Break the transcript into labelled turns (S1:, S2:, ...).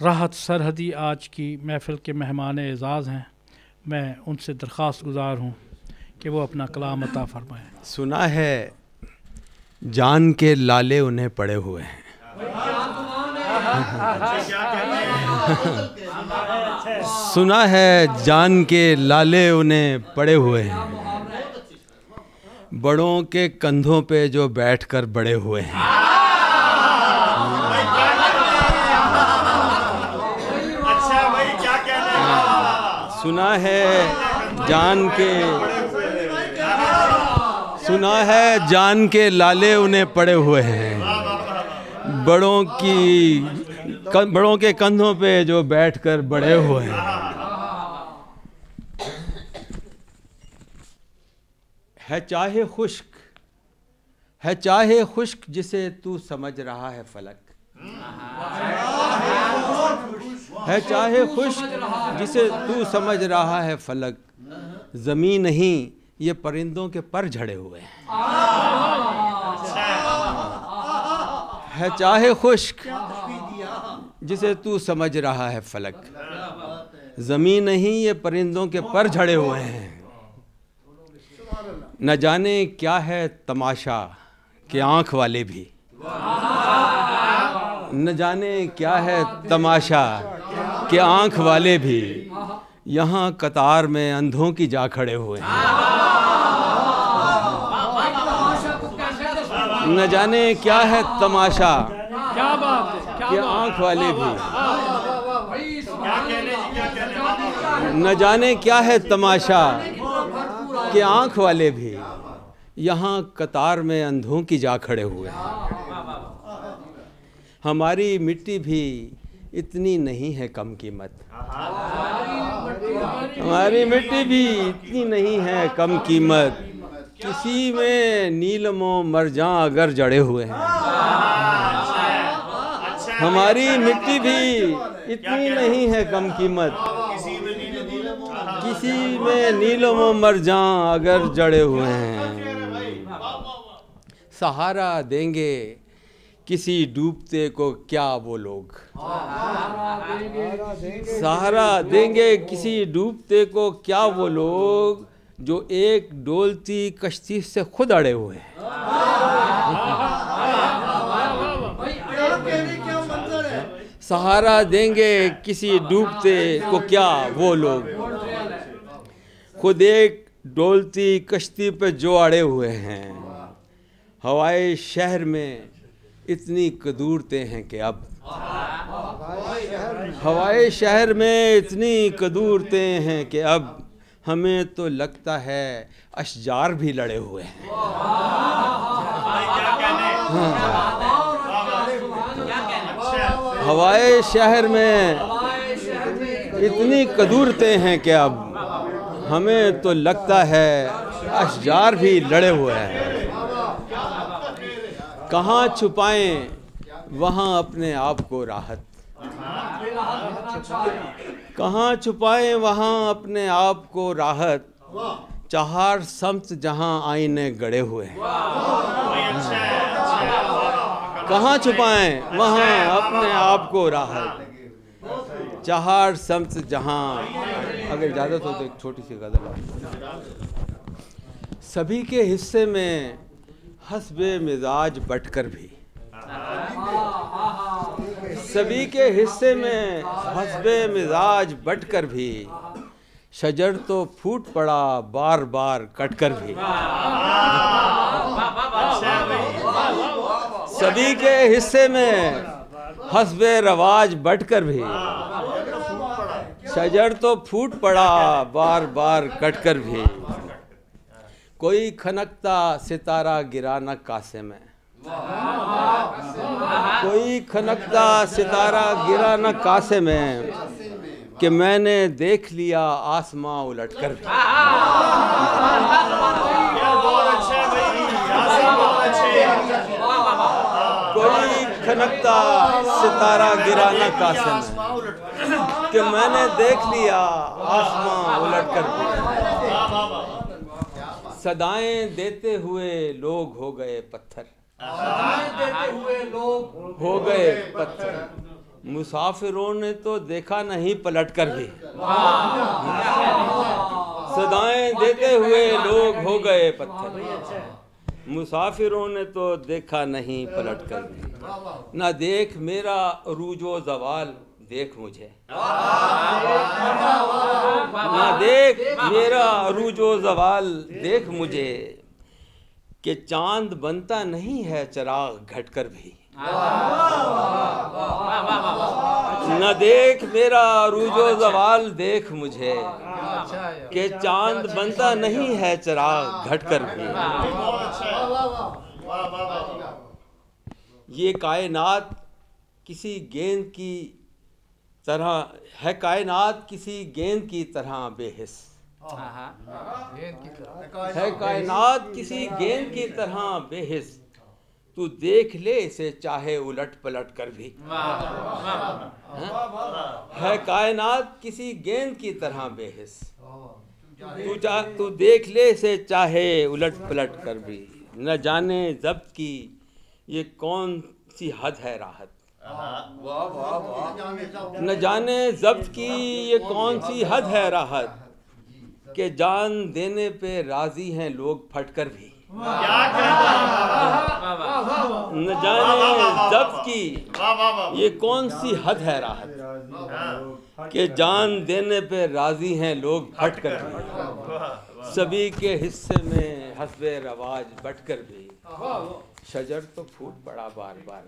S1: राहत सरहदी आज की महफ़िल के मेहमान एज़ाज़ हैं। मैं उनसे दरख्वास्त गुज़ार हूँ कि वो अपना कलाम अता फरमाएँ।
S2: सुना है जान के लाले उन्हें पड़े हुए हैं। सुना है जान के लाले उन्हें पड़े हुए हैं, बड़ों के कंधों पे जो बैठकर बड़े हुए हैं। सुना है जान के लाले उन्हें पड़े हुए हैं, बड़ों के कंधों पे जो बैठकर बड़े हुए हैं। है चाहे खुश्क जिसे तू समझ रहा है फलक, है चाहे खुश्क जिसे तू समझ रहा है फलक, ज़मीन नहीं ये परिंदों के पर झड़े हुए हैं। है चाहे खुश्क जिसे तू समझ रहा है फलक, ज़मीन नहीं ये परिंदों के पर झड़े हुए हैं। न जाने क्या है तमाशा कि आँख वाले भी, न जाने क्या है तमाशा कि आँख वाले भी यहाँ कतार में अंधों की जा खड़े हुए हैं। न जाने क्या है तमाशा कि आँख वाले भी, न जाने क्या है तमाशा कि आँख वाले भी यहाँ कतार में अंधों की जा खड़े हुए हैं। हमारी मिट्टी भी इतनी नहीं है कम कीमत, हमारी मिट्टी भी इतनी नहीं है कम कीमत, किसी में नीलमो मरजां अगर जड़े हुए हैं। हमारी मिट्टी भी इतनी नहीं है कम कीमत, किसी में नीलमो मरजां अगर जड़े हुए हैं। सहारा देंगे किसी डूबते को क्या वो लोग, सहारा देंगे किसी डूबते को क्या वो लोग, जो एक डोलती कश्ती से खुद अड़े हुए हैं। सहारा देंगे किसी डूबते को क्या वो लोग, खुद एक डोलती कश्ती पे जो अड़े हुए हैं। हवाए शहर में इतनी कदूरतें हैं कि अब, हवाए शहर में इतनी कदूरतें हैं कि अब हमें तो लगता है अशजार भी लड़े हुए हैं। हवाए शहर में इतनी कदूरतें हैं कि अब हमें तो लगता है अशजार भी लड़े हुए हैं। कहाँ छुपाएं वहाँ अपने आप को राहत, कहाँ छुपाएं वहाँ अपने आप को राहत, चार समत जहाँ आईने गड़े हुए हैं। कहाँ छुपाएं वहाँ अपने आप को राहत, चार समत जहाँ। अगर इजाज़त हो तो एक छोटी सी गज़ल। सभी के हिस्से में हस्बे मिजाज बटकर भी, सभी के हिस्से में हस्बे मिजाज बटकर भी, शजर तो फूट पड़ा बार बार कटकर भी। सभी के हिस्से में हस्बे रवाज बटकर भी, शजर तो फूट पड़ा बार बार कटकर भी। कोई खनकता सितारा गिरा न कासे में, कोई खनकता सितारा गिरा न कासे में, कि मैंने देख लिया आसमां उलट कर भी। कोई खनकता सितारा गिरा न कासे में, कि मैंने देख लिया आसमां उलट कर भी। सदाएं देते हुए लोग हो गए पत्थर, हो गए पत्थर, मुसाफिरों ने तो देखा नहीं पलट कर भी, सदाएं देते हुए लोग हो गए पत्थर। मुसाफिरों ने तो देखा नहीं पलट कर भी, ना देख मेरा अरूजो ज़वाल देख मुझे, ना देख मेरा अरूजो ज़वाल देख मुझे, कि चांद बनता नहीं है चिराग घटकर भी। न देख मेरा अरूजो ज़वाल देख मुझे, कि चांद बनता नहीं है चिराग घटकर भी। ये कायनात किसी गेंद की तरह है, कायनात किसी गेंद की तरह बेहिस है, कायनात किसी गेंद की तरह बेहिस, तू देख ले इसे चाहे उलट पलट कर भी। है कायनात किसी गेंद की तरह बेहिस, तू देख ले इसे चाहे उलट पलट कर भी। न जाने ज़ब्त की ये कौन सी हद है राहत, न जाने ज़ब्त की ये कौन सी हद है राहत, के जान देने पे राजी हैं लोग फटकर भी। न जाने ज़ब्त की ये कौन सी हद है राहत, के जान देने पे राजी हैं लोग फटकर भी। सभी के हिस्से में हस्बे रवाज बटकर भी, शजर तो फूट पड़ा बार बार।